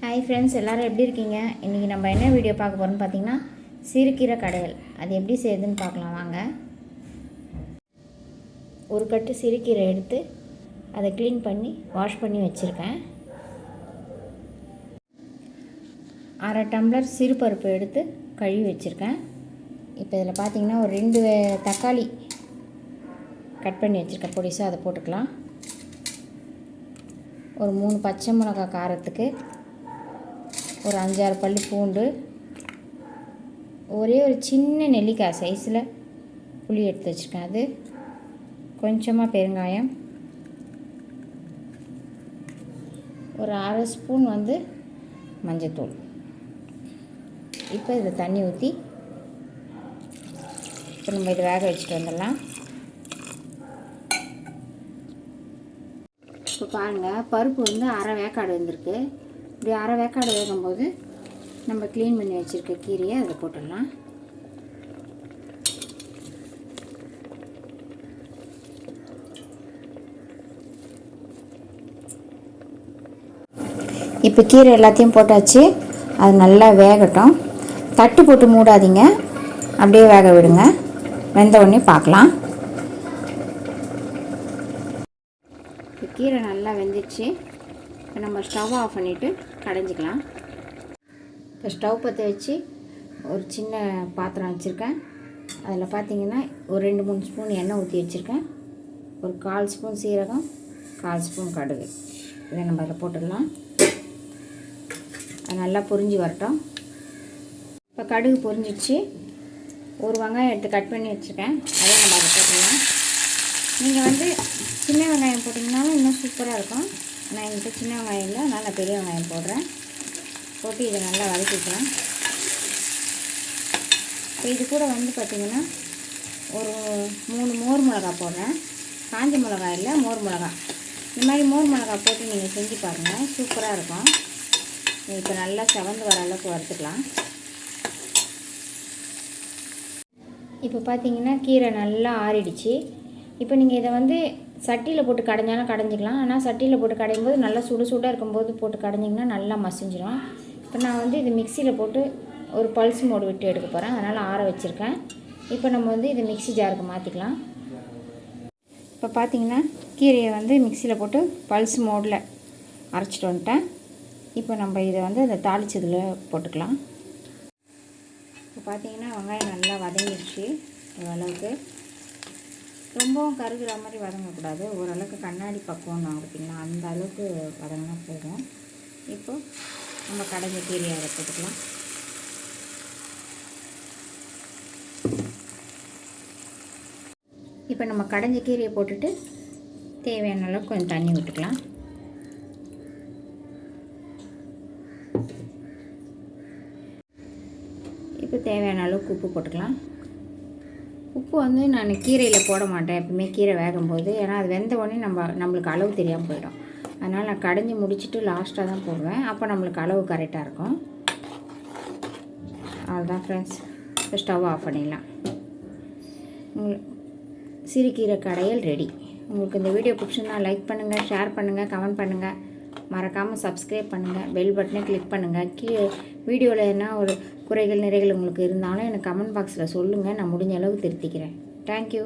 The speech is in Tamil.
ஹாய் ஃப்ரெண்ட்ஸ், எல்லோரும் எப்படி இருக்கீங்க? இன்றைக்கி நம்ம என்ன வீடியோ பார்க்க போகிறோம்னு பார்த்தீங்கன்னா சிறுகீரை கடையல். அது எப்படி செய்யுதுன்னு பார்க்கலாம் வாங்க. ஒரு கட்டு சிறுகீரை எடுத்து அதை க்ளீன் பண்ணி வாஷ் பண்ணி வச்சுருக்கேன். அரை டம்ளர் சிறுபருப்பு எடுத்து கழுவி வச்சுருக்கேன். இப்போ இதில் பார்த்திங்கன்னா ஒரு 2 தக்காளி கட் பண்ணி வச்சுருக்கேன் பொடிசாக, அதை போட்டுக்கலாம். ஒரு 3 பச்சை மிளகாய் காரத்துக்கு, ஒரு 5-6 பல்லு பூண்டு, ஒரே ஒரு சின்ன நெல்லிக்காய் சைஸில் புளி எடுத்து வச்சுருக்கேன். அது கொஞ்சமாக பெருங்காயம், ஒரு அரை ஸ்பூன் மஞ்சத்தூள். இப்போ இதில் தண்ணி ஊற்றி இப்போ நம்ம இதை வேக வச்சுட்டு வந்துடலாம். இப்போ பாருங்கள், பருப்பு அரை வேக்காடு வந்திருக்கு. இப்படி அரை வேக்காடு வேகும்போது நம்ம க்ளீன் பண்ணி வச்சுருக்க கீரையை அதில் போட்டுடலாம். இப்போ கீரை எல்லாத்தையும் போட்டாச்சு. அது நல்லா வேகட்டும். தட்டு போட்டு மூடாதீங்க, அப்படியே வேக விடுங்க. வெந்த உடனே பார்க்கலாம். இப்போ கீரை நல்லா வெந்துச்சு. இப்போ நம்ம ஸ்டவ் ஆஃப் பண்ணிவிட்டு கடைஞ்சிக்கலாம். இப்போ ஸ்டவ் பற்ற வச்சு ஒரு சின்ன பாத்திரம் வச்சுருக்கேன். அதில் பார்த்திங்கன்னா ஒரு 2-3 ஸ்பூன் எண்ணெய் ஊற்றி வச்சுருக்கேன். ஒரு 1/4 ஸ்பூன் சீரகம், 1/4 ஸ்பூன் கடுகு. இதை நம்ம அதில் போட்டுடலாம். அது நல்லா பொரிஞ்சு வரட்டும். இப்போ கடுகு பொரிஞ்சிடுச்சு. ஒரு வெங்காயம் எடுத்து கட் பண்ணி வச்சுருக்கேன். அதை நம்ம அதை போட்டுடலாம். நீங்கள் சின்ன வெங்காயம் போட்டிங்கனாலும் இன்னும் சூப்பராக இருக்கும். நான் என்கிட்ட சின்ன வெங்காயம் இல்லை, அதனால் நான் பெரிய வெங்காயம் போடுறேன். போட்டு இதை நல்லா வதக்கிக்கலாம். இப்போ இது கூட பார்த்திங்கன்னா ஒரு 3 மோர் மிளகா போடுறேன். காஞ்ச மிளகா இல்லை, மோர் மிளகா. இந்த மாதிரி மோர் மிளகா போட்டு நீங்கள் செஞ்சு பாருங்கள், சூப்பராக இருக்கும். இப்போ நல்லா செவந்து வர அளவுக்கு வறுத்துக்கலாம். இப்போ பார்த்திங்கன்னா கீரை நல்லா ஆறிடுச்சு. இப்போ நீங்கள் இதை சட்டியில் போட்டு கடைஞ்சாலும் கடைஞ்சிக்கலாம். ஆனால் சட்டியில் போட்டு கடையும் போது நல்லா சுடாக இருக்கும்போது போட்டு கடைஞ்சிங்கன்னா நல்லா மசிஞ்சிடும். இப்போ நான் இது மிக்சியில் போட்டு ஒரு பல்ஸ் மோடு விட்டு எடுக்க போகிறேன். அதனால் ஆற வச்சுருக்கேன். இப்போ நம்ம இது மிக்சி ஜாருக்கு மாற்றிக்கலாம். இப்போ பார்த்திங்கன்னா கீரையை மிக்சியில் போட்டு பல்ஸ் மோடில் அரைச்சிட்டு வந்துட்டேன். இப்போ நம்ம இதை இந்த தாளிச்சதில் போட்டுக்கலாம். இப்போ பார்த்திங்கன்னா வெங்காயம் நல்லா வதங்கிடுச்சு. ஓரளவுக்கு ரொம்பவும் கருகிற மாதிரி வதங்கக்கூடாது. ஓரளவுக்கு கண்ணாடி பக்குவம் பார்த்திங்கன்னா அந்த அளவுக்கு வதங்கினா போதும். இப்போது நம்ம கடைஞ்ச கீரையை அதை போட்டுக்கலாம். இப்போ நம்ம கடைஞ்ச கீரையை போட்டுட்டு தேவையான அளவுக்கு கொஞ்சம் தண்ணி விட்டுக்கலாம். இப்போ தேவையான அளவுக்கு உப்பு போட்டுக்கலாம். உப்பு நான் கீரையில் போட மாட்டேன் எப்பவுமே கீரை வேகும்போது. ஏன்னா அது வெந்த உடனே நம்மளுக்கு அளவு தெரியாமல் போயிடும். அதனால் நான் கடைஞ்சி முடிச்சுட்டு லாஸ்ட்டாக தான் போடுவேன். அப்போ நம்மளுக்கு அளவு கரெக்டாக இருக்கும். அவ்வளோதான் ஃப்ரெண்ட்ஸ். இப்போ ஸ்டவ் ஆஃப் பண்ணிடலாம். சிறுகீரை கடையல் ரெடி. உங்களுக்கு இந்த வீடியோ பிடிச்சிருந்தா லைக் பண்ணுங்கள், ஷேர் பண்ணுங்கள், கமெண்ட் பண்ணுங்கள். மறக்காமல் சப்ஸ்கிரைப் பண்ணுங்கள், பெல் பட்டனை கிளிக் பண்ணுங்கள். வீடியோவில் என்ன ஒரு குறைகள் நிறைகள் உங்களுக்கு இருந்தாலும் எனக்கு கமெண்ட் பாக்ஸில் சொல்லுங்கள். நான் முடிஞ்ச அளவுக்கு திருத்திக்கிறேன். தேங்க்யூ.